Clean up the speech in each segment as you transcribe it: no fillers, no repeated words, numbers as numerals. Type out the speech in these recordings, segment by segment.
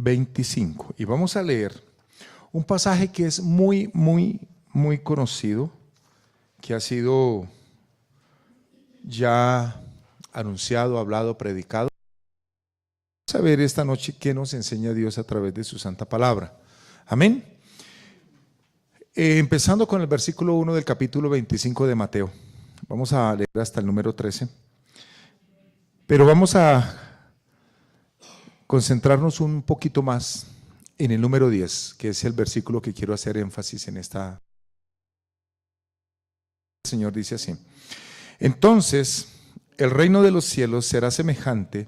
25. Y vamos a leer un pasaje que es muy conocido, que ha sido ya anunciado, hablado, predicado. Vamos a ver esta noche qué nos enseña Dios a través de su santa palabra. Amén. Empezando con el versículo 1 del capítulo 25 de Mateo. Vamos a leer hasta el número 13. Pero vamos a concentrarnos un poquito más en el número 10, que es el versículo que quiero hacer énfasis en esta. El Señor dice así: entonces el reino de los cielos será semejante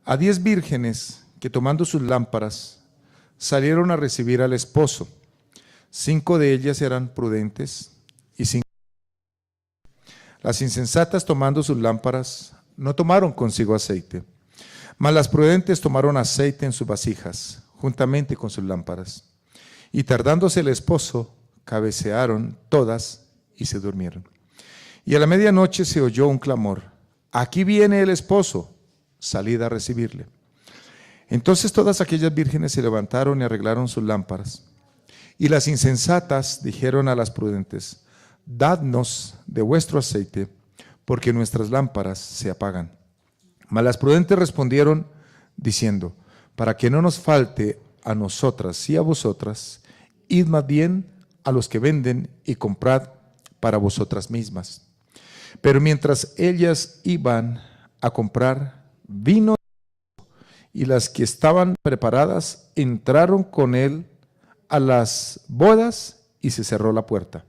a 10 vírgenes que, tomando sus lámparas, salieron a recibir al esposo. 5 de ellas eran prudentes y 5. Las insensatas, tomando sus lámparas, no tomaron consigo aceite, mas las prudentes tomaron aceite en sus vasijas, juntamente con sus lámparas. Y tardándose el esposo, cabecearon todas y se durmieron. Y a la medianoche se oyó un clamor: aquí viene el esposo, salid a recibirle. Entonces todas aquellas vírgenes se levantaron y arreglaron sus lámparas. Y las insensatas dijeron a las prudentes: dadnos de vuestro aceite, porque nuestras lámparas se apagan. Mas las prudentes respondieron diciendo: para que no nos falte a nosotras y a vosotras, id más bien a los que venden y comprad para vosotras mismas. Pero mientras ellas iban a comprar, vino, y las que estaban preparadas entraron con él a las bodas, y se cerró la puerta.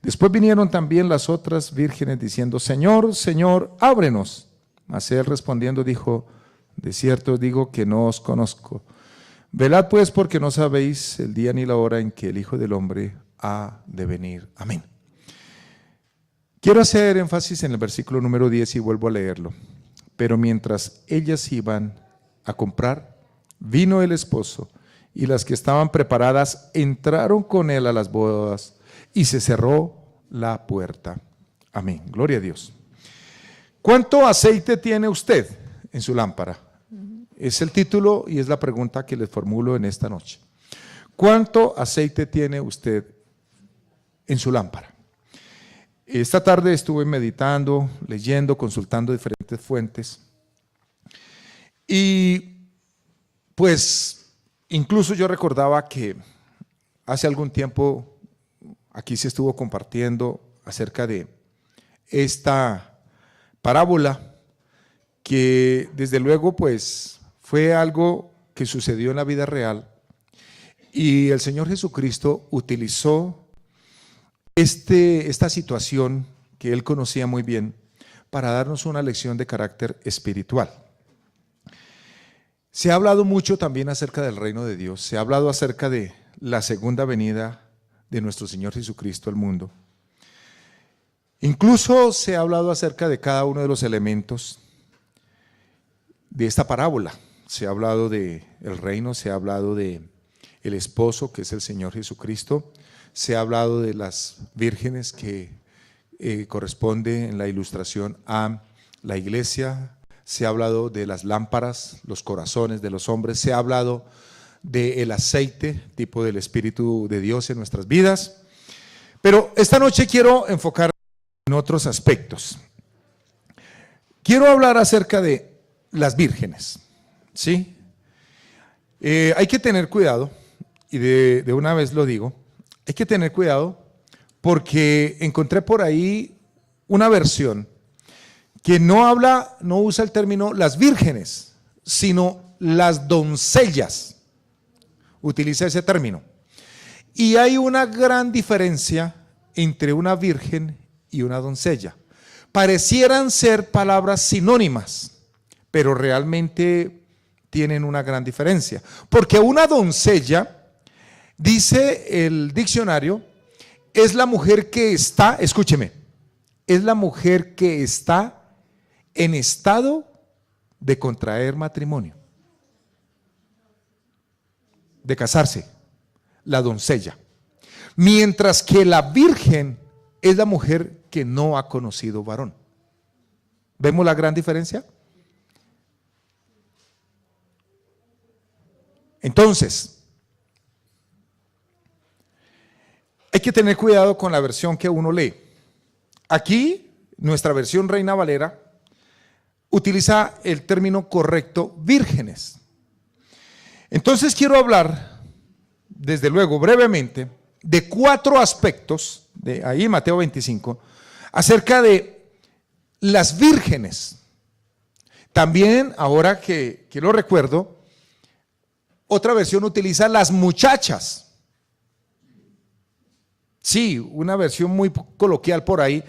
Después vinieron también las otras vírgenes diciendo: Señor, Señor, ábrenos. Mas él respondiendo dijo: de cierto os digo que no os conozco. Velad pues, porque no sabéis el día ni la hora en que el Hijo del Hombre ha de venir. Amén. Quiero hacer énfasis en el versículo número 10 y vuelvo a leerlo. Pero mientras ellas iban a comprar, vino el esposo, y las que estaban preparadas entraron con él a las bodas, y se cerró la puerta. Amén. Gloria a Dios. ¿Cuánto aceite tiene usted en su lámpara? Es el título y es la pregunta que les formulo en esta noche. ¿Cuánto aceite tiene usted en su lámpara? Esta tarde estuve meditando, leyendo, consultando diferentes fuentes. Y pues incluso yo recordaba que hace algún tiempo aquí se estuvo compartiendo acerca de esta parábola, que desde luego pues fue algo que sucedió en la vida real, y el Señor Jesucristo utilizó esta situación que Él conocía muy bien para darnos una lección de carácter espiritual. Se ha hablado mucho también acerca del reino de Dios, se ha hablado acerca de la segunda venida de nuestro Señor Jesucristo al mundo. Incluso se ha hablado acerca de cada uno de los elementos de esta parábola. Se ha hablado del reino, se ha hablado de el esposo, que es el Señor Jesucristo. Se ha hablado de las vírgenes, que corresponde en la ilustración a la iglesia. Se ha hablado de las lámparas, los corazones de los hombres. Se ha hablado del aceite, tipo del Espíritu de Dios en nuestras vidas. Pero esta noche quiero enfocar en otros aspectos. Quiero hablar acerca de las vírgenes, ¿sí? Hay que tener cuidado, y de una vez lo digo, hay que tener cuidado porque encontré por ahí una versión que no usa el término las vírgenes, sino las doncellas. Utiliza ese término. Y hay una gran diferencia entre una virgen y una doncella. Parecieran ser palabras sinónimas, pero realmente tienen una gran diferencia. Porque una doncella, dice el diccionario, es la mujer que está, escúcheme, es la mujer que está en estado de contraer matrimonio, de casarse, la doncella. Mientras que la virgen es la mujer que no ha conocido varón. ¿Vemos la gran diferencia? Entonces, hay que tener cuidado con la versión que uno lee. Aquí, nuestra versión Reina Valera utiliza el término correcto, vírgenes. Entonces quiero hablar, desde luego, brevemente, de 4 aspectos, de ahí en Mateo 25, acerca de las vírgenes. También, ahora que lo recuerdo, otra versión utiliza las muchachas. Sí, una versión muy coloquial por ahí,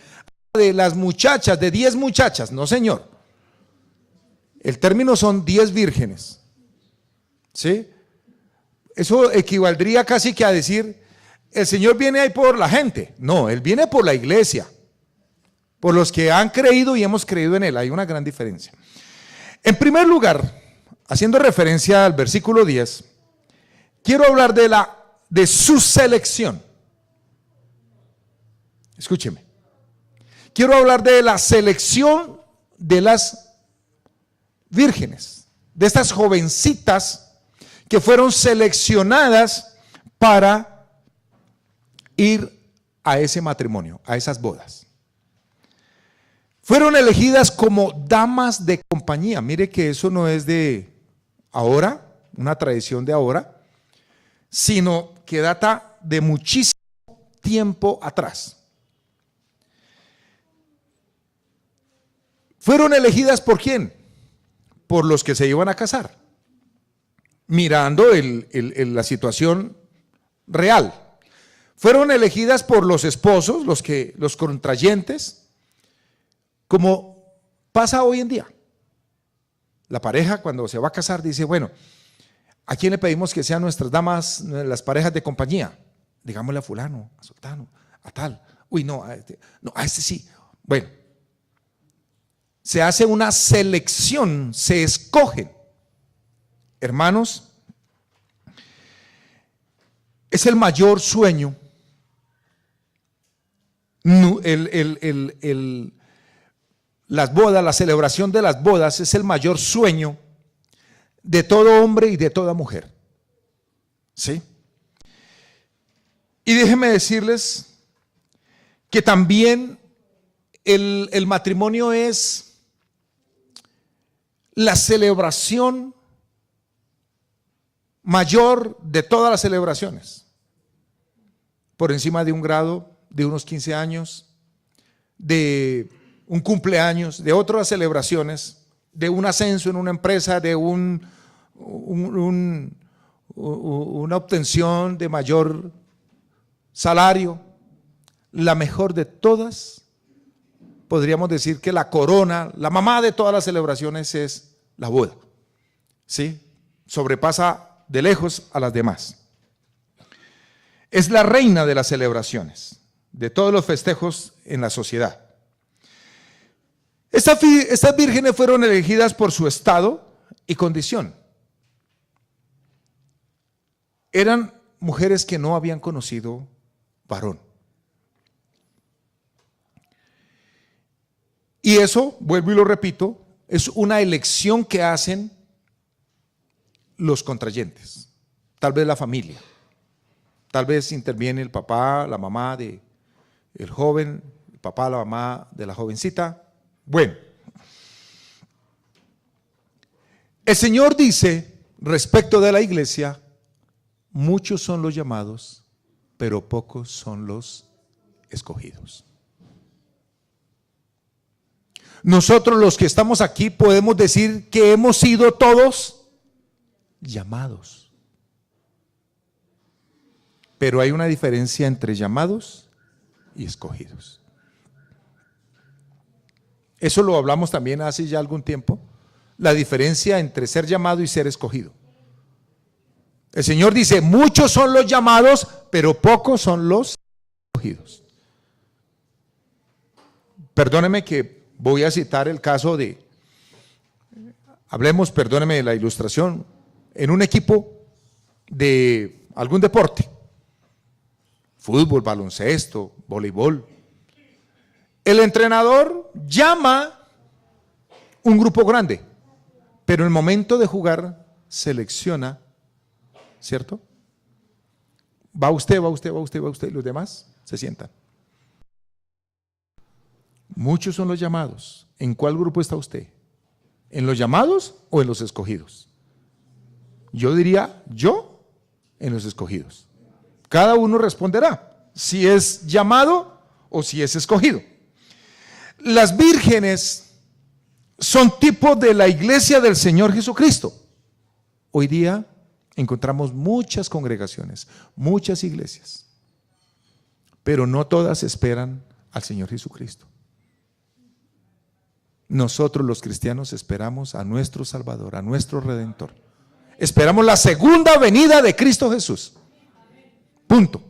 de las muchachas, de 10 muchachas. No, señor. El término son 10 vírgenes. ¿Sí? Eso equivaldría casi que a decir, el Señor viene ahí por la gente. No, Él viene por la iglesia, por los que han creído y hemos creído en Él. Hay una gran diferencia. En primer lugar, haciendo referencia al versículo 10, quiero hablar de su selección. Escúcheme. Quiero hablar de la selección de las vírgenes, de estas jovencitas que fueron seleccionadas para ir a ese matrimonio, a esas bodas. Fueron elegidas como damas de compañía. Mire que eso no es de ahora, una tradición de ahora, sino que data de muchísimo tiempo atrás. ¿Fueron elegidas por quién? Por los que se iban a casar, mirando la situación real. Fueron elegidas por los esposos, los contrayentes, como pasa hoy en día. La pareja cuando se va a casar dice, bueno, ¿a quién le pedimos que sean nuestras damas, las parejas de compañía? Digámosle a fulano, a sultano, a tal. Uy, no, a este sí. Bueno, se hace una selección, se escogen. Hermanos, es el mayor sueño. Las bodas, la celebración de las bodas es el mayor sueño de todo hombre y de toda mujer. ¿Sí? Y déjenme decirles que también el matrimonio es la celebración mayor de todas las celebraciones. Por encima de un grado, de unos 15 años, de un cumpleaños, de otras celebraciones, de un ascenso en una empresa, de una obtención de mayor salario. La mejor de todas, podríamos decir que la corona, la mamá de todas las celebraciones es la boda. ¿Sí? Sobrepasa de lejos a las demás. Es la reina de las celebraciones, de todos los festejos en la sociedad. Estas vírgenes fueron elegidas por su estado y condición. Eran mujeres que no habían conocido varón. Y eso, vuelvo y lo repito, es una elección que hacen los contrayentes, tal vez la familia, tal vez interviene el papá, la mamá del joven, el papá, la mamá de la jovencita. Bueno, el Señor dice respecto de la iglesia, muchos son los llamados, pero pocos son los escogidos. Nosotros los que estamos aquí podemos decir que hemos sido todos llamados. Pero hay una diferencia entre llamados y escogidos. Eso lo hablamos también hace ya algún tiempo, la diferencia entre ser llamado y ser escogido. El Señor dice, muchos son los llamados, pero pocos son los escogidos. Perdóneme que voy a citar el caso perdóneme de la ilustración, en un equipo de algún deporte, fútbol, baloncesto, voleibol. El entrenador llama un grupo grande, pero en el momento de jugar selecciona ¿cierto? Va usted, va usted, va usted, va usted, y los demás se sientan. Muchos son los llamados. ¿En cuál grupo está usted? ¿En los llamados o en los escogidos? Yo diría, yo en los escogidos. Cada uno responderá si es llamado o si es escogido. Las vírgenes son tipo de la iglesia del Señor Jesucristo. Hoy día encontramos muchas congregaciones, muchas iglesias, pero no todas esperan al Señor Jesucristo. Nosotros los cristianos esperamos a nuestro Salvador, a nuestro Redentor. Esperamos la segunda venida de Cristo Jesús. Punto.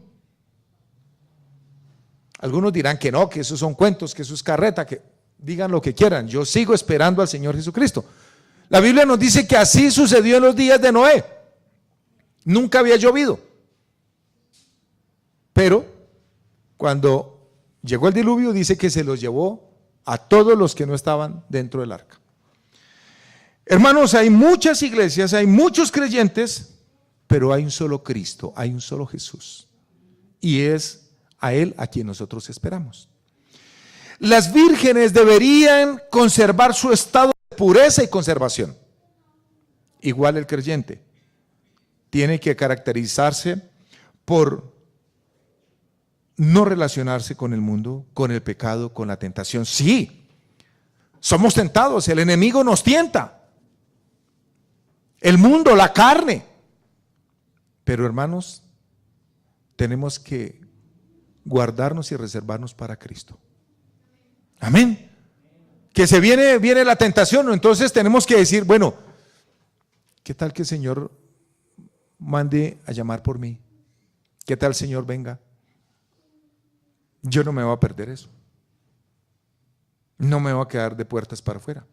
Algunos dirán que no, que esos son cuentos, que eso es carreta, que digan lo que quieran. Yo sigo esperando al Señor Jesucristo. La Biblia nos dice que así sucedió en los días de Noé. Nunca había llovido. Pero cuando llegó el diluvio, dice que se los llevó a todos los que no estaban dentro del arca. Hermanos, hay muchas iglesias, hay muchos creyentes, pero hay un solo Cristo, hay un solo Jesús. Y es a Él a quien nosotros esperamos. Las vírgenes deberían conservar su estado de pureza y conservación. Igual el creyente tiene que caracterizarse por no relacionarse con el mundo, con el pecado, con la tentación. Sí, somos tentados, el enemigo nos tienta. El mundo, la carne. Pero hermanos, tenemos que guardarnos y reservarnos para Cristo. Amén. Que se viene la tentación, entonces tenemos que decir, bueno, ¿qué tal que el Señor mande a llamar por mí? ¿Qué tal el Señor venga? Yo no me voy a perder eso. No me voy a quedar de puertas para afuera.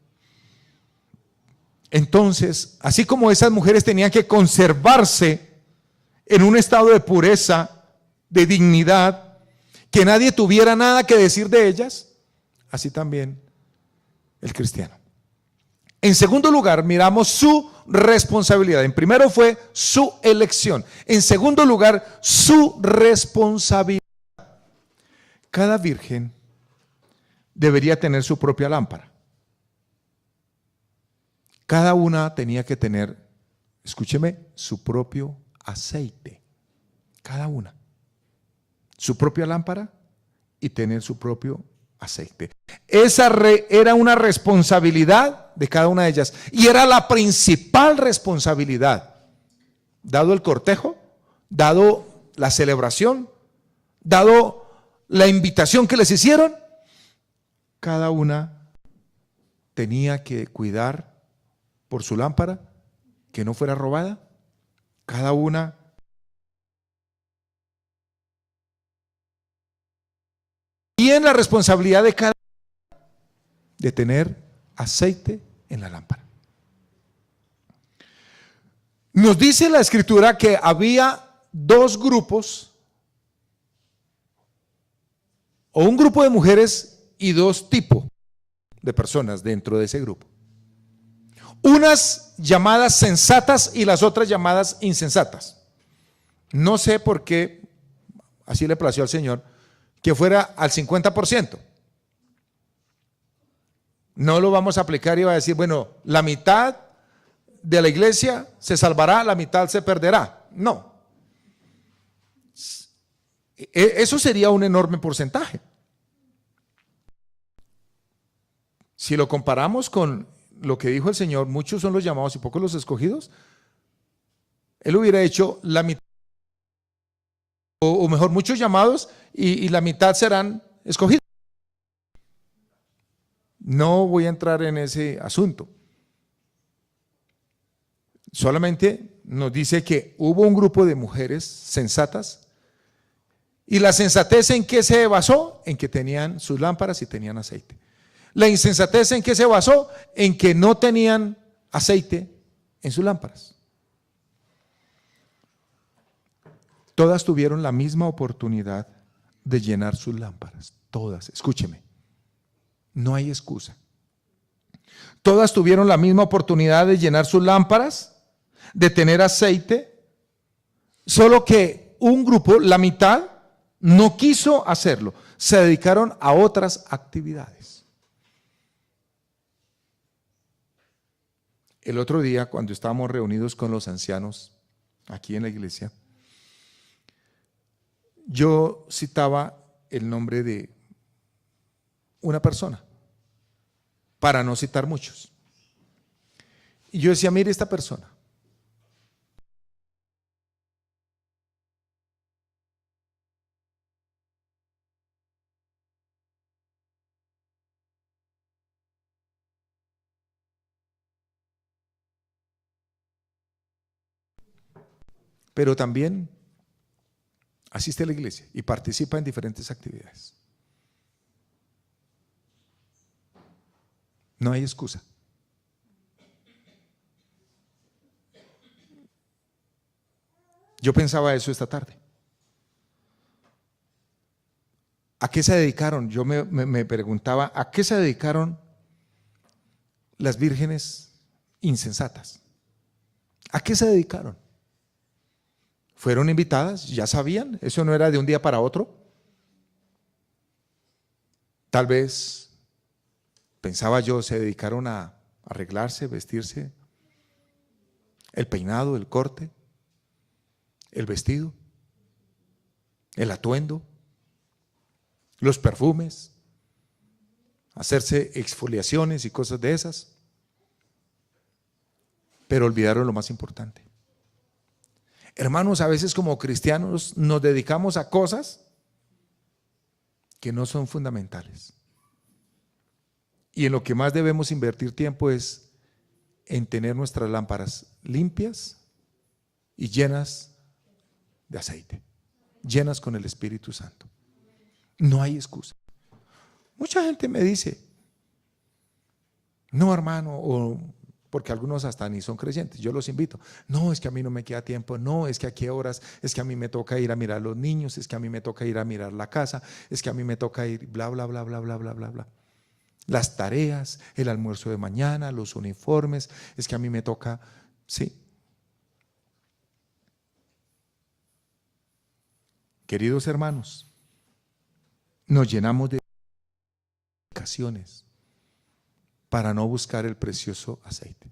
Entonces, así como esas mujeres tenían que conservarse en un estado de pureza, de dignidad, que nadie tuviera nada que decir de ellas, así también el cristiano. En segundo lugar, miramos su responsabilidad. En primero fue su elección. En segundo lugar, su responsabilidad. Cada virgen debería tener su propia lámpara. Cada una tenía que tener, escúcheme, su propio aceite. Cada una. Su propia lámpara y tener su propio aceite. Esa era una responsabilidad de cada una de ellas. Y era la principal responsabilidad. Dado el cortejo, dado la celebración, dado la invitación que les hicieron, cada una tenía que cuidar por su lámpara, que no fuera robada. Cada una y en la responsabilidad de cada de tener aceite en la lámpara. Nos dice la Escritura que había dos grupos, o un grupo de mujeres y dos tipos de personas dentro de ese grupo. Unas llamadas sensatas y las otras llamadas insensatas. No sé por qué, así le plació al Señor, que fuera al 50%. No lo vamos a aplicar y va a decir, bueno, la mitad de la iglesia se salvará, la mitad se perderá. No. Eso sería un enorme porcentaje. Si lo comparamos con lo que dijo el Señor, muchos son los llamados y pocos los escogidos, Él hubiera hecho la mitad, o mejor, muchos llamados y la mitad serán escogidos. No voy a entrar en ese asunto. Solamente nos dice que hubo un grupo de mujeres sensatas. ¿Y la sensatez en qué se basó? En que tenían sus lámparas y tenían aceite. La insensatez en qué se basó? En que no tenían aceite en sus lámparas. Todas tuvieron la misma oportunidad de llenar sus lámparas. Todas, escúcheme. No hay excusa. Todas tuvieron la misma oportunidad de llenar sus lámparas, de tener aceite, Solo que un grupo, la mitad, no quiso hacerlo. Se dedicaron a otras actividades. El otro día, cuando estábamos reunidos con los ancianos aquí en la iglesia, yo citaba el nombre de una persona, para no citar muchos. Y yo decía, mire esta persona. Pero también asiste a la iglesia y participa en diferentes actividades. No hay excusa. Yo pensaba eso esta tarde. ¿A qué se dedicaron? Yo me preguntaba, ¿a qué se dedicaron las vírgenes insensatas? ¿A qué se dedicaron? ¿Fueron invitadas? ¿Ya sabían? ¿Eso no era de un día para otro? Tal vez, pensaba yo, se dedicaron a arreglarse, vestirse, el peinado, el corte, el vestido, el atuendo, los perfumes, hacerse exfoliaciones y cosas de esas, pero olvidaron lo más importante. Hermanos, a veces como cristianos nos dedicamos a cosas que no son fundamentales. Y en lo que más debemos invertir tiempo es en tener nuestras lámparas limpias y llenas de aceite, llenas con el Espíritu Santo. No hay excusa. Mucha gente me dice, no hermano, o porque algunos hasta ni son creyentes, yo los invito, no, es que a mí no me queda tiempo, no, es que a qué horas, es que a mí me toca ir a mirar a los niños, es que a mí me toca ir a mirar la casa, es que a mí me toca ir, bla, bla, bla, bla, bla, bla, bla, bla. Las tareas, el almuerzo de mañana, los uniformes, es que a mí me toca, sí. Queridos hermanos, nos llenamos de ocasiones para no buscar el precioso aceite.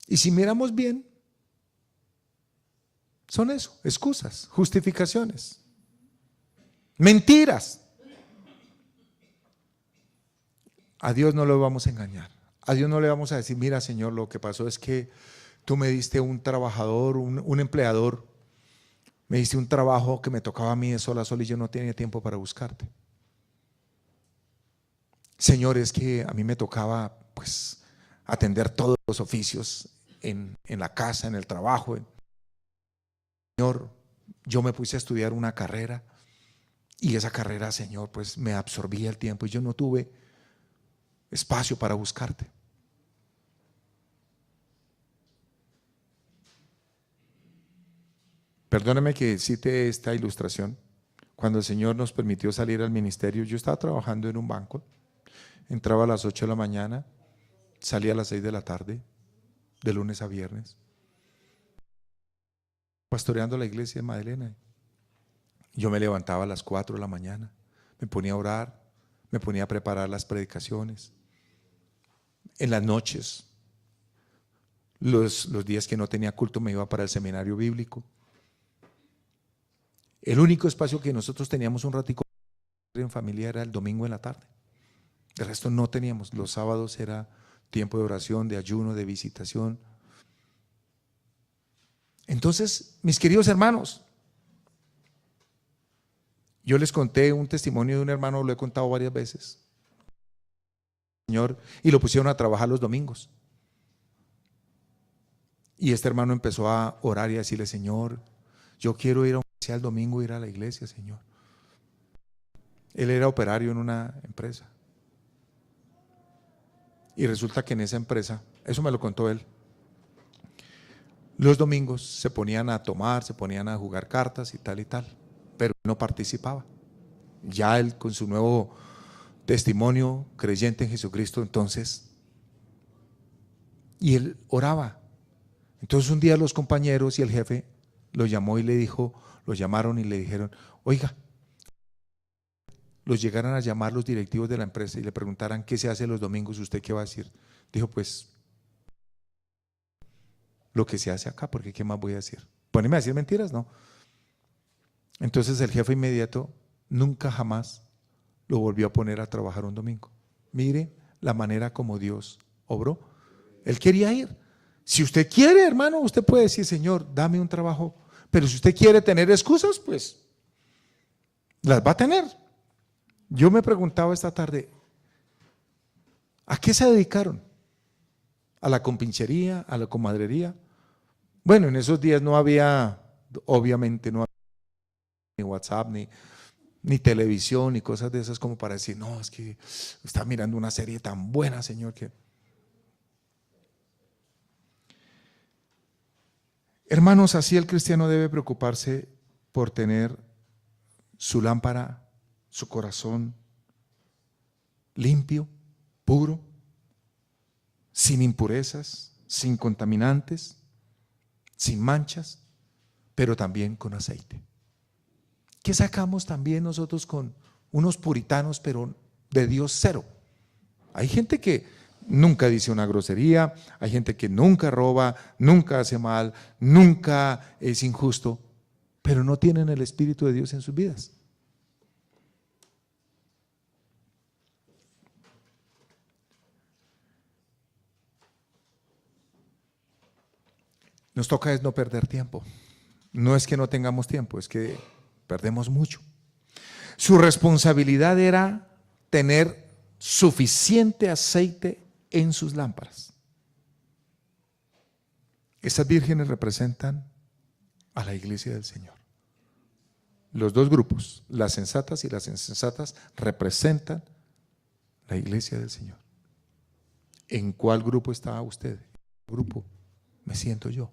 Y si miramos bien, son eso, excusas, justificaciones, mentiras. A Dios no lo vamos a engañar. A Dios no le vamos a decir, mira Señor, lo que pasó es que tú me diste un trabajador, un empleador, me diste un trabajo que me tocaba a mí de sol a sol y yo no tenía tiempo para buscarte. Señor, es que a mí me tocaba pues atender todos los oficios en la casa, en el trabajo. Señor, yo me puse a estudiar una carrera y esa carrera, Señor, pues me absorbía el tiempo y yo no tuve espacio para buscarte. Perdóname que cite esta ilustración. Cuando el Señor nos permitió salir al ministerio, yo estaba trabajando en un banco, entraba a las 8 de la mañana, salía a las 6 de la tarde, de lunes a viernes, pastoreando la iglesia de Magdalena. Yo me levantaba a las 4 de la mañana, me ponía a orar, me ponía a preparar las predicaciones. En las noches, los días que no tenía culto, me iba para el seminario bíblico. El único espacio que nosotros teníamos un ratico en familia era el domingo en la tarde. El resto no teníamos. Los sábados era tiempo de oración, de ayuno, de visitación. Entonces, mis queridos hermanos, yo les conté un testimonio de un hermano, lo he contado varias veces, Señor, y lo pusieron a trabajar los domingos. Y este hermano empezó a orar y a decirle, Señor, yo quiero ir al domingo, ir a la iglesia, Señor. Él era operario en una empresa. Y resulta que en esa empresa, eso me lo contó él, los domingos se ponían a tomar, se ponían a jugar cartas y tal, pero no participaba. Ya él con su nuevo testimonio creyente en Jesucristo, entonces, y él oraba, Entonces un día los compañeros y el jefe lo llamó y le dijo, lo llamaron y le dijeron, oiga, los llegaran a llamar los directivos de la empresa y le preguntaran qué se hace los domingos, ¿usted qué va a decir? Dijo, pues lo que se hace acá, porque ¿qué más voy a decir? ¿Ponerme a decir mentiras? No. Entonces el jefe inmediato nunca jamás lo volvió a poner a trabajar un domingo. Mire la manera como Dios obró. Él quería ir. Si usted quiere, hermano, usted puede decir, Señor, dame un trabajo. Pero si usted quiere tener excusas, pues las va a tener. Yo me preguntaba esta tarde, ¿a qué se dedicaron? ¿A la compinchería? ¿A la comadrería? Bueno, en esos días no había, obviamente no había ni WhatsApp, ni televisión, ni cosas de esas como para decir, no, es que está mirando una serie tan buena, Señor, que… Hermanos, así el cristiano debe preocuparse por tener su lámpara, su corazón limpio, puro, sin impurezas, sin contaminantes, sin manchas, pero también con aceite. ¿Qué sacamos también nosotros con unos puritanos, pero de Dios cero? Hay gente que nunca dice una grosería, hay gente que nunca roba, nunca hace mal, nunca es injusto, pero no tienen el Espíritu de Dios en sus vidas. Nos toca es no perder tiempo. No es que no tengamos tiempo, es que perdemos mucho. Su responsabilidad era tener suficiente aceite en sus lámparas. Estas vírgenes representan a la iglesia del Señor. Los dos grupos, las sensatas y las insensatas, representan la iglesia del Señor. ¿En cuál grupo está usted? ¿En qué grupo me siento yo?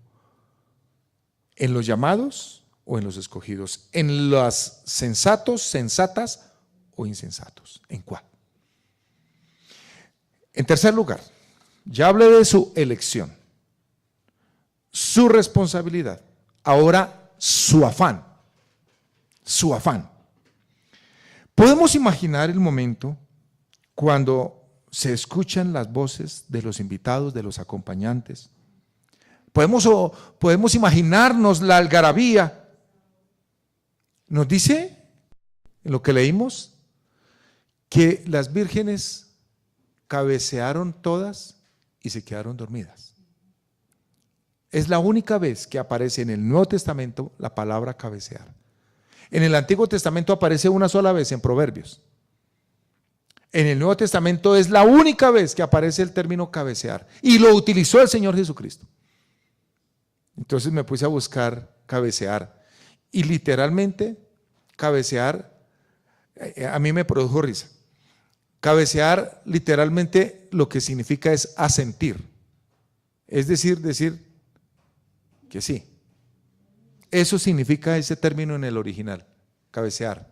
¿En los llamados o en los escogidos? ¿En los sensatos, sensatas o insensatos? ¿En cuál? En tercer lugar, ya hablé de su elección, su responsabilidad, ahora su afán, su afán. Podemos imaginar el momento cuando se escuchan las voces de los invitados, de los acompañantes. Podemos imaginarnos la algarabía. Nos dice, en lo que leímos, que las vírgenes cabecearon todas y se quedaron dormidas. Es la única vez que aparece en el Nuevo Testamento la palabra cabecear. En el Antiguo Testamento aparece una sola vez en Proverbios. En el Nuevo Testamento es la única vez que aparece el término cabecear y lo utilizó el Señor Jesucristo. Entonces me puse a buscar cabecear y literalmente cabecear a mí me produjo risa. Cabecear literalmente lo que significa es asentir, es decir que sí. Eso significa ese término en el original, cabecear.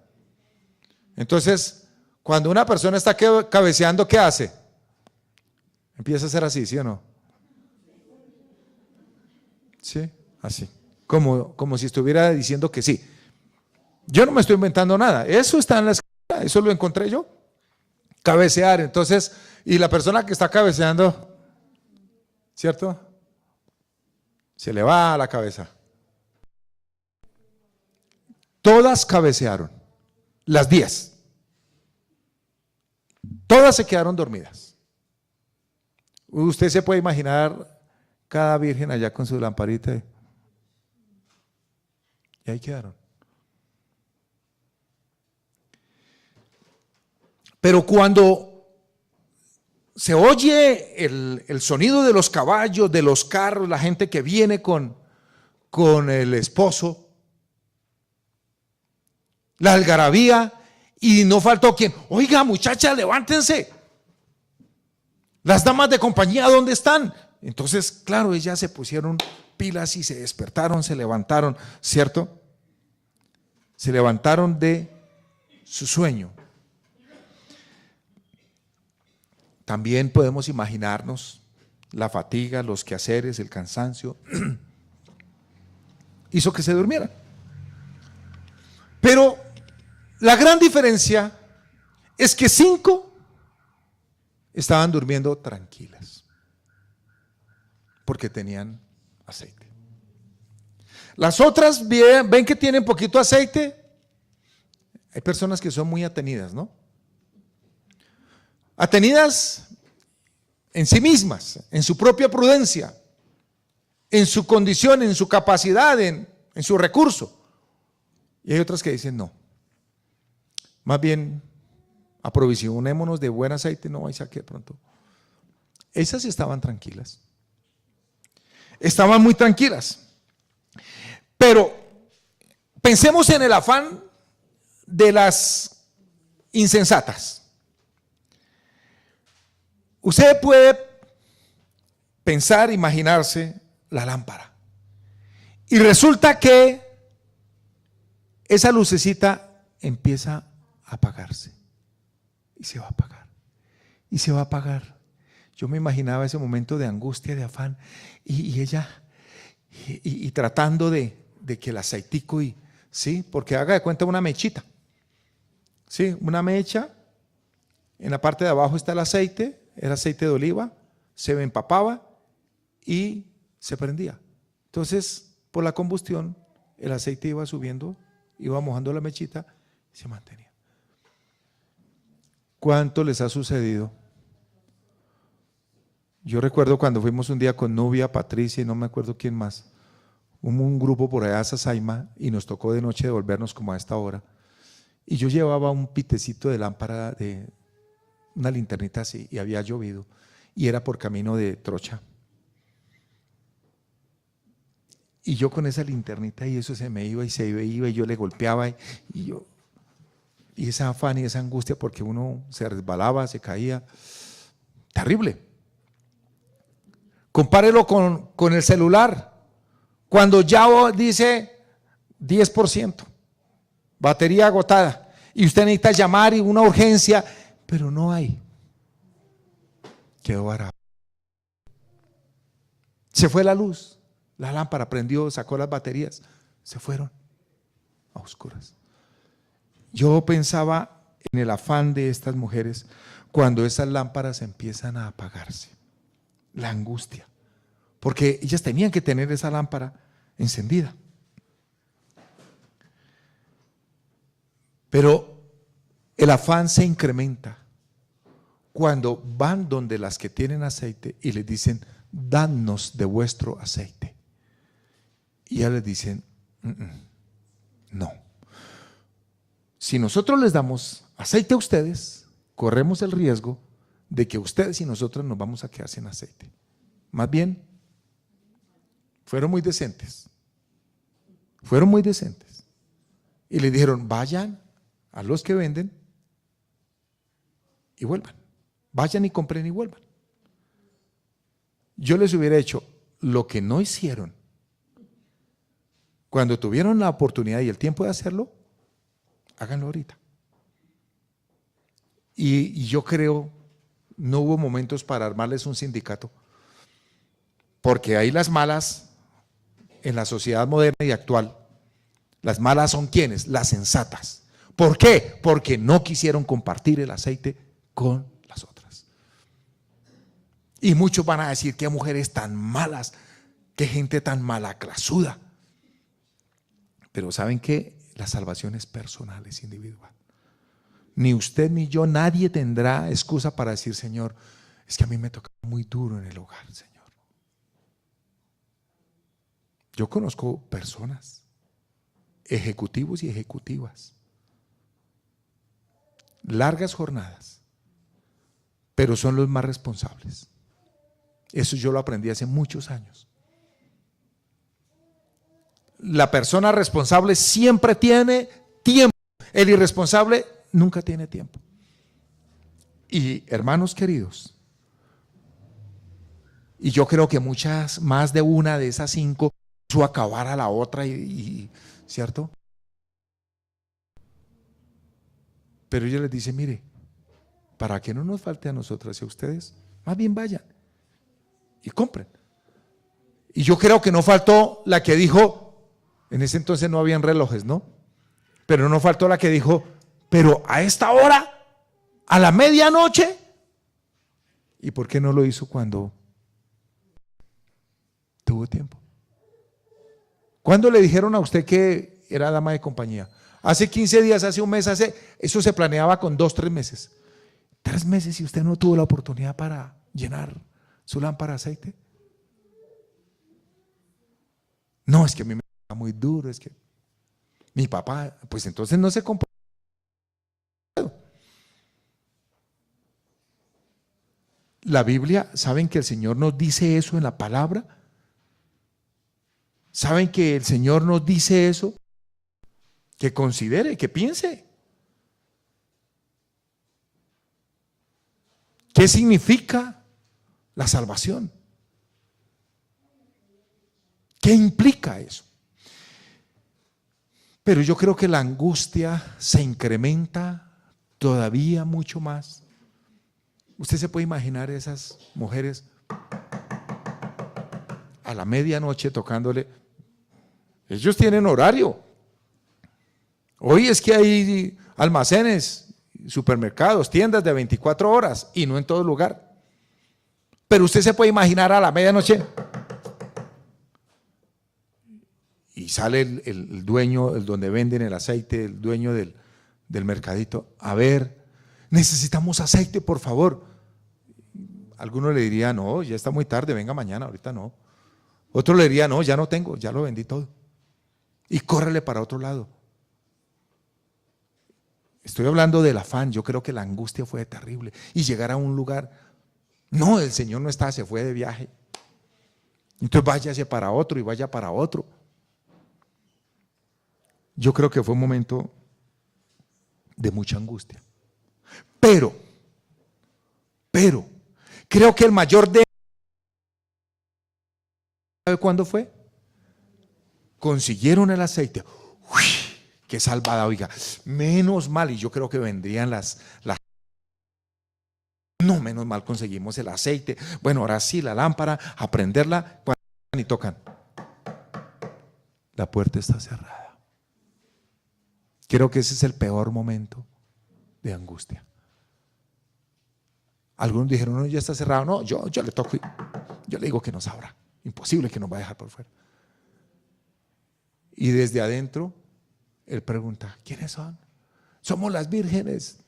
Entonces, cuando una persona está cabeceando, ¿qué hace? Empieza a hacer así, ¿sí o no? Sí, así, como si estuviera diciendo que sí. Yo no me estoy inventando nada, eso está en la escritura, eso lo encontré yo. Cabecear, entonces, y la persona que está cabeceando, ¿cierto? Se le va la cabeza. Todas cabecearon, las 10. Todas se quedaron dormidas. Usted se puede imaginar cada virgen allá con su lamparita y ahí quedaron. Pero cuando se oye el sonido de los caballos, de los carros, la gente que viene con el esposo, la algarabía, y no faltó quien, oiga muchachas, levántense, las damas de compañía, ¿dónde están? Entonces, claro, ellas se pusieron pilas y se despertaron, se levantaron, ¿cierto? Se levantaron de su sueño. También podemos imaginarnos la fatiga, los quehaceres, el cansancio, hizo que se durmieran. Pero la gran diferencia es que 5 estaban durmiendo tranquilas, porque tenían aceite. Las otras ven que tienen poquito aceite. Hay personas que son muy atenidas, ¿no? Atenidas en sí mismas, en su propia prudencia, en su condición, en su capacidad, en su recurso. Y hay otras que dicen no. Más bien, aprovisionémonos de buen aceite, no vais a que de pronto. Esas estaban tranquilas. Estaban muy tranquilas. Pero pensemos en el afán de las insensatas. Usted puede pensar, imaginarse la lámpara. Y resulta que esa lucecita empieza a apagarse. Y se va a apagar. Y se va a apagar. Yo me imaginaba ese momento de angustia, de afán. Y ella, y tratando de que el aceitico, ¿sí? Porque haga de cuenta una mechita. ¿Sí? Una mecha. En la parte de abajo está el aceite. Era aceite de oliva. Se empapaba y se prendía. Entonces, por la combustión, el aceite iba subiendo, iba mojando la mechita y se mantenía. ¿Cuánto les ha sucedido? Yo recuerdo cuando fuimos un día con Nubia, Patricia y no me acuerdo quién más, un grupo por allá a Sasaima y nos tocó de noche devolvernos como a esta hora. Y yo llevaba un pitecito de lámpara, de una linternita así, y había llovido y era por camino de Trocha. Y yo con esa linternita y eso se me iba y se iba y yo le golpeaba y esa afán y esa angustia porque uno se resbalaba, se caía. Terrible. Compárelo con el celular. Cuando ya dice 10%, batería agotada, y usted necesita llamar y una urgencia, pero no hay. Quedó varado. Se fue la luz, la lámpara prendió, sacó las baterías, se fueron a oscuras. Yo pensaba en el afán de estas mujeres cuando esas lámparas empiezan a apagarse, la angustia, porque ellas tenían que tener esa lámpara encendida. Pero el afán se incrementa cuando van donde las que tienen aceite y les dicen, danos de vuestro aceite. Y ellas les dicen, no. Si nosotros les damos aceite a ustedes, corremos el riesgo de que ustedes y nosotros nos vamos a quedar sin aceite. Más bien, fueron muy decentes. Fueron muy decentes. Y le dijeron, vayan a los que venden y vuelvan. Vayan y compren y vuelvan. Yo les hubiera hecho lo que no hicieron. Cuando tuvieron la oportunidad y el tiempo de hacerlo, háganlo ahorita. Y yo creo, no hubo momentos para armarles un sindicato, porque ahí las malas, en la sociedad moderna y actual, las malas son ¿quiénes? Las sensatas. ¿Por qué? Porque no quisieron compartir el aceite con las otras. Y muchos van a decir, qué mujeres tan malas, qué gente tan malaclasuda. Pero ¿saben qué? La salvación es personal, es individual. Ni usted ni yo, nadie tendrá excusa para decir, Señor, es que a mí me toca muy duro en el hogar, Señor. Yo conozco personas, ejecutivos y ejecutivas, largas jornadas, pero son los más responsables. Eso yo lo aprendí hace muchos años. La persona responsable siempre tiene tiempo, el irresponsable nunca tiene tiempo. Y hermanos queridos, y yo creo que muchas, más de una de esas 5, hizo acabar a la otra, ¿cierto? Pero ella les dice, mire, para que no nos falte a nosotras y a ustedes, más bien vayan y compren. Y yo creo que no faltó la que dijo, en ese entonces no habían relojes, ¿no? Pero no faltó la que dijo, pero a esta hora, a la medianoche. ¿Y por qué no lo hizo cuando tuvo tiempo? ¿Cuándo le dijeron a usted que era dama de compañía? Hace 15 días, hace un mes, eso se planeaba con 2, 3 meses. 3 meses y usted no tuvo la oportunidad para llenar su lámpara de aceite. No, es que a mí me da muy duro, es que mi papá, pues entonces no se compró. La Biblia, ¿saben que el Señor nos dice eso en la palabra? ¿Saben que el Señor nos dice eso? Que considere, que piense. ¿Qué significa la salvación? ¿Qué implica eso? Pero yo creo que la angustia se incrementa todavía mucho más. Usted se puede imaginar esas mujeres a la medianoche tocándole. Ellos tienen horario. Hoy es que hay almacenes, supermercados, tiendas de 24 horas y no en todo lugar. Pero usted se puede imaginar a la medianoche y sale el dueño, el donde venden el aceite, el dueño del mercadito. A ver, necesitamos aceite, por favor. Algunos le dirían, no, ya está muy tarde, venga mañana, ahorita no. Otro le diría, no, ya no tengo, ya lo vendí todo. Y córrele para otro lado. Estoy hablando del afán, yo creo que la angustia fue terrible. Y llegar a un lugar, no, el Señor no está, se fue de viaje. Entonces váyase para otro y vaya para otro. Yo creo que fue un momento de mucha angustia. Pero, creo que el mayor de... ¿Sabe cuándo fue? Consiguieron el aceite. Uy, qué salvada, oiga. Menos mal, y yo creo que vendrían las... No, menos mal conseguimos el aceite. Bueno, ahora sí, la lámpara, a prenderla, cuando y tocan. La puerta está cerrada. Creo que ese es el peor momento de angustia. Algunos dijeron, no, ya está cerrado. No, yo le toco y yo le digo que nos abra. Imposible que nos va a dejar por fuera. Y desde adentro, él pregunta, ¿quiénes son? Somos las vírgenes,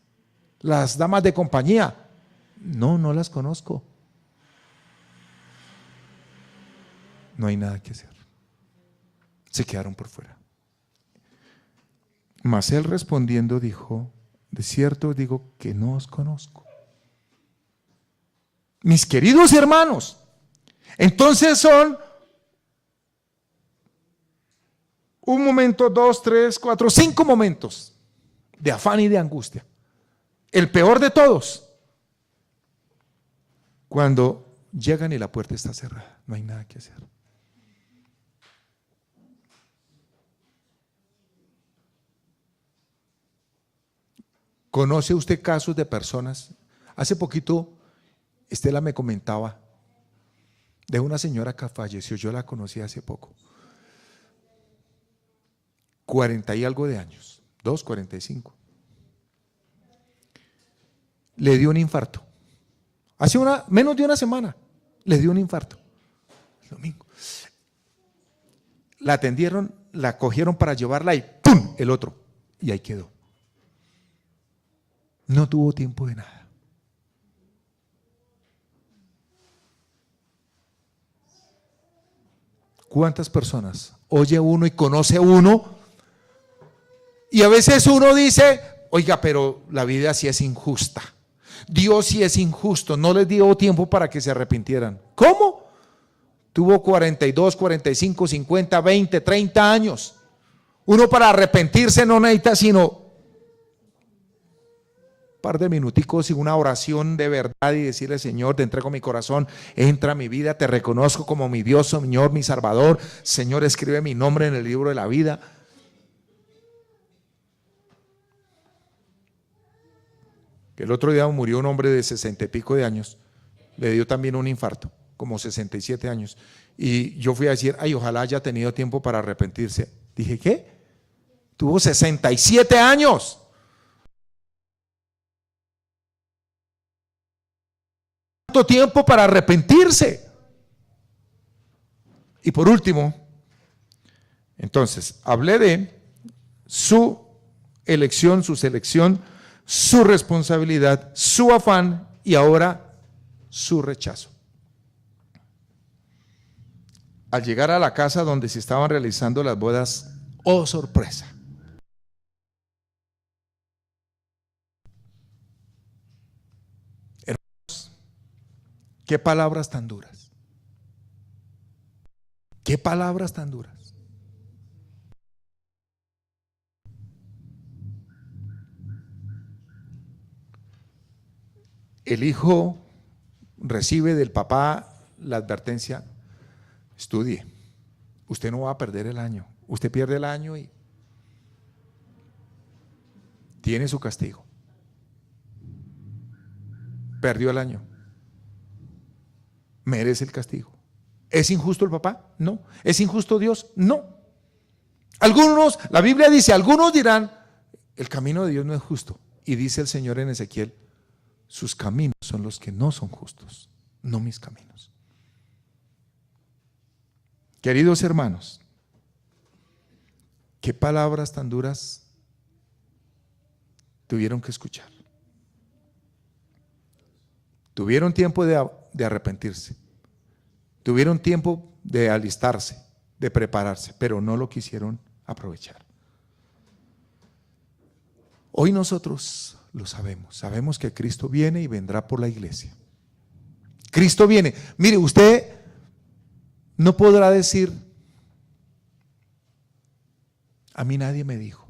las damas de compañía. No, no las conozco. No hay nada que hacer. Se quedaron por fuera. Mas él respondiendo dijo, de cierto digo que no os conozco. Mis queridos hermanos, entonces son un momento, 2, 3, 4, 5 momentos de afán y de angustia. El peor de todos, cuando llegan y la puerta está cerrada, no hay nada que hacer. ¿Conoce usted casos de personas? Hace poquito Estela me comentaba de una señora que falleció, yo la conocí hace poco, 40 y algo de años, 45. Le dio un infarto. Hace menos de una semana le dio un infarto. El domingo. La atendieron, la cogieron para llevarla y ¡pum! El otro. Y ahí quedó. No tuvo tiempo de nada. ¿Cuántas personas oye uno y conoce uno? Y a veces uno dice, oiga, pero la vida sí es injusta. Dios sí es injusto, no les dio tiempo para que se arrepintieran. ¿Cómo? Tuvo 42, 45, 50, 20, 30 años. Uno para arrepentirse no necesita sino par de minuticos y una oración de verdad y decirle, Señor, te entrego mi corazón, entra a mi vida, te reconozco como mi Dios, Señor, mi Salvador. Señor, escribe mi nombre en el libro de la vida. El otro día murió un hombre de 60 y pico de años, le dio también un infarto. como 67 años. Y yo fui a decir, ay, ojalá haya tenido tiempo para arrepentirse. Dije, ¿qué? Tuvo 67 años. ¿Cuánto tiempo para arrepentirse? Y por último, entonces, hablé de su elección, su selección, su responsabilidad, su afán y ahora su rechazo. Al llegar a la casa donde se estaban realizando las bodas, ¡oh sorpresa! Hermanos, qué palabras tan duras. Qué palabras tan duras. El hijo recibe del papá la advertencia: estudie, usted no va a perder el año, usted pierde el año y tiene su castigo. Perdió el año, merece el castigo. ¿Es injusto el papá? No. ¿Es injusto Dios? No. Algunos, la Biblia dice, algunos dirán, el camino de Dios no es justo. Y dice el Señor en Ezequiel, sus caminos son los que no son justos, no mis caminos. Queridos hermanos, qué palabras tan duras tuvieron que escuchar. Tuvieron tiempo de arrepentirse, tuvieron tiempo de alistarse, de prepararse, pero no lo quisieron aprovechar. Hoy nosotros lo sabemos, sabemos que Cristo viene y vendrá por la iglesia. Cristo viene. Mire, usted no podrá decir, a mí nadie me dijo,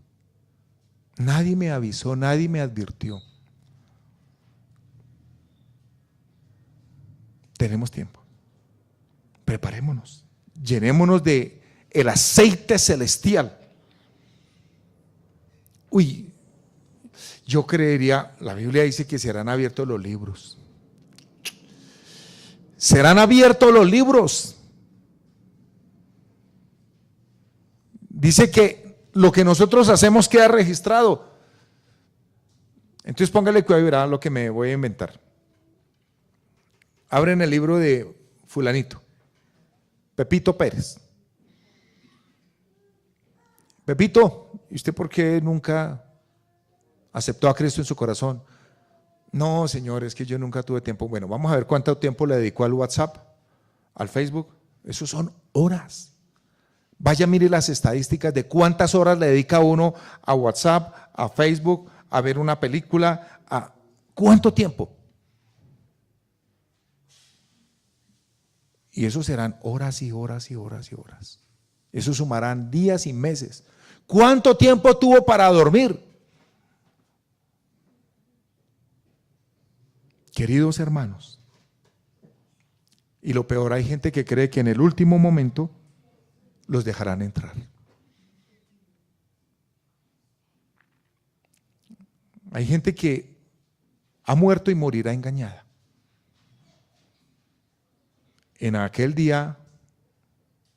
nadie me avisó, nadie me advirtió. Tenemos tiempo. Preparémonos, llenémonos de el aceite celestial. Uy, yo creería, la Biblia dice que serán abiertos los libros. Serán abiertos los libros. Dice que lo que nosotros hacemos queda registrado. Entonces póngale cuidado y verá lo que me voy a inventar. Abren el libro de fulanito, Pepito Pérez. Pepito, ¿y usted por qué nunca aceptó a Cristo en su corazón? No, señor, es que yo nunca tuve tiempo. Bueno, vamos a ver cuánto tiempo le dedicó al WhatsApp, al Facebook. Eso son horas. Vaya, mire las estadísticas de cuántas horas le dedica uno a WhatsApp, a Facebook, a ver una película, a cuánto tiempo. Y eso serán horas y horas y horas y horas. Eso sumarán días y meses. ¿Cuánto tiempo tuvo para dormir? Queridos hermanos, y lo peor, hay gente que cree que en el último momento los dejarán entrar. Hay gente que ha muerto y morirá engañada. En aquel día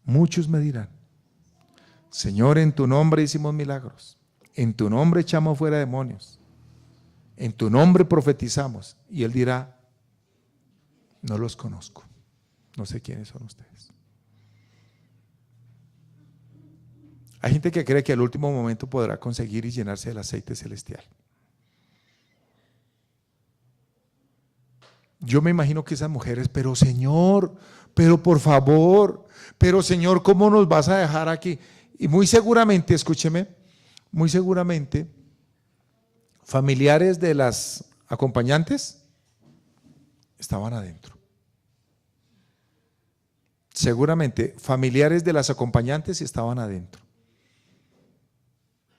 muchos me dirán, Señor, en tu nombre hicimos milagros, en tu nombre echamos fuera demonios, en tu nombre profetizamos. Y Él dirá, no los conozco, no sé quiénes son ustedes. Hay gente que cree que al último momento podrá conseguir y llenarse del aceite celestial. Yo me imagino que esas mujeres, pero Señor, pero por favor, pero Señor, ¿cómo nos vas a dejar aquí? Y muy seguramente, escúcheme, muy seguramente, familiares de las acompañantes estaban adentro. Seguramente, familiares de las acompañantes estaban adentro.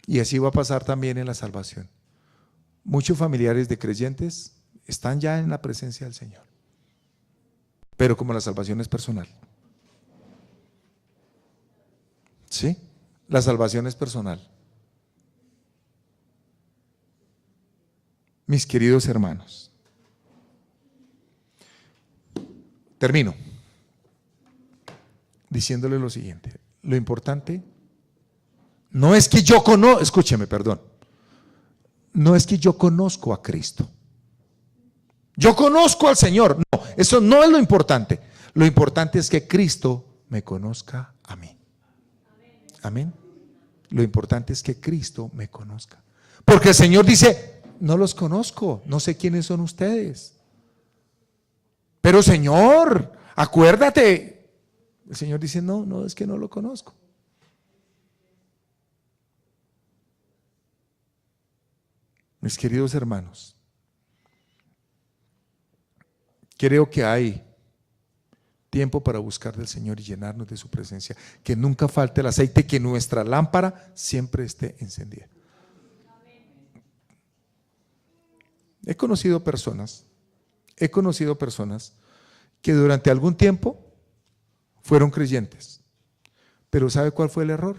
Y así va a pasar también en la salvación. Muchos familiares de creyentes están ya en la presencia del Señor, pero como la salvación es personal. ¿Sí? La salvación es personal. Mis queridos hermanos, termino. diciéndole lo siguiente: lo importante no es que yo conozco, escúcheme, perdón, no es que yo conozco a Cristo, yo conozco al Señor, no, eso no es lo importante. Lo importante es que Cristo me conozca a mí. Amén. Lo importante es que Cristo me conozca, porque el Señor dice: no los conozco, no sé quiénes son ustedes, pero Señor, acuérdate. El Señor dice: no, es que no lo conozco. Mis queridos hermanos, creo que hay tiempo para buscar del Señor y llenarnos de su presencia, que nunca falte el aceite, que nuestra lámpara siempre esté encendida. He conocido personas que durante algún tiempo fueron creyentes, pero ¿sabe cuál fue el error?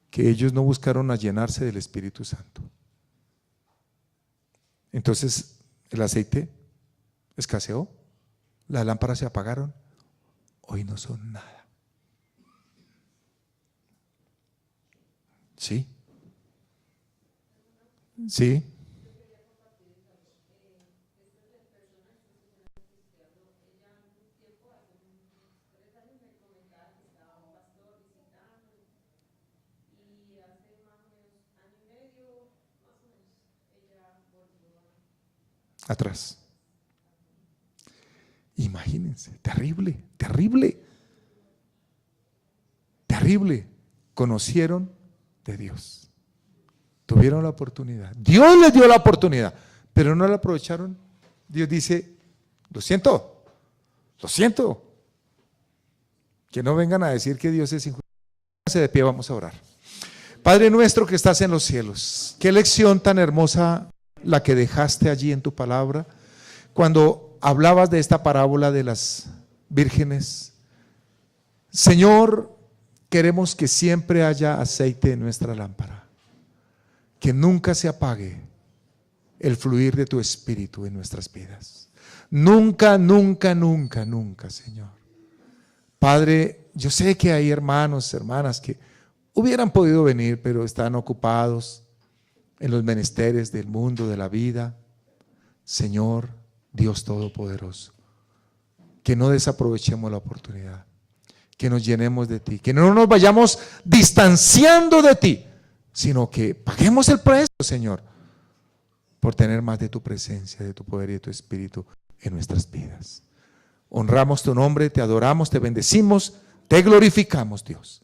Que ellos no buscaron a llenarse del Espíritu Santo. Entonces el aceite escaseó, las lámparas se apagaron, hoy no son nada. ¿Sí? ¿Sí? Atrás. Imagínense, terrible, terrible, terrible. Conocieron de Dios, tuvieron la oportunidad, Dios les dio la oportunidad, pero no la aprovecharon. Dios dice: lo siento, que no vengan a decir que Dios es injusto. Pónganse de pie, vamos a orar. Padre nuestro que estás en los cielos, qué lección tan hermosa la que dejaste allí en tu palabra, cuando hablabas de esta parábola de las vírgenes. Señor, queremos que siempre haya aceite en nuestra lámpara, que nunca se apague el fluir de tu espíritu en nuestras vidas. Nunca, nunca, nunca, nunca, Señor. Padre, yo sé que hay hermanos, hermanas que hubieran podido venir, pero están ocupados en los menesteres del mundo, de la vida. Señor Dios Todopoderoso, que no desaprovechemos la oportunidad, que nos llenemos de ti, que no nos vayamos distanciando de ti, sino que paguemos el precio, Señor, por tener más de tu presencia, de tu poder y de tu espíritu en nuestras vidas. Honramos tu nombre, te adoramos, te bendecimos, te glorificamos, Dios.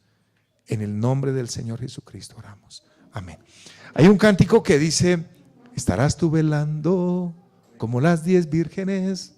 En el nombre del Señor Jesucristo oramos. Amén. Hay un cántico que dice: estarás tú velando como las 10 vírgenes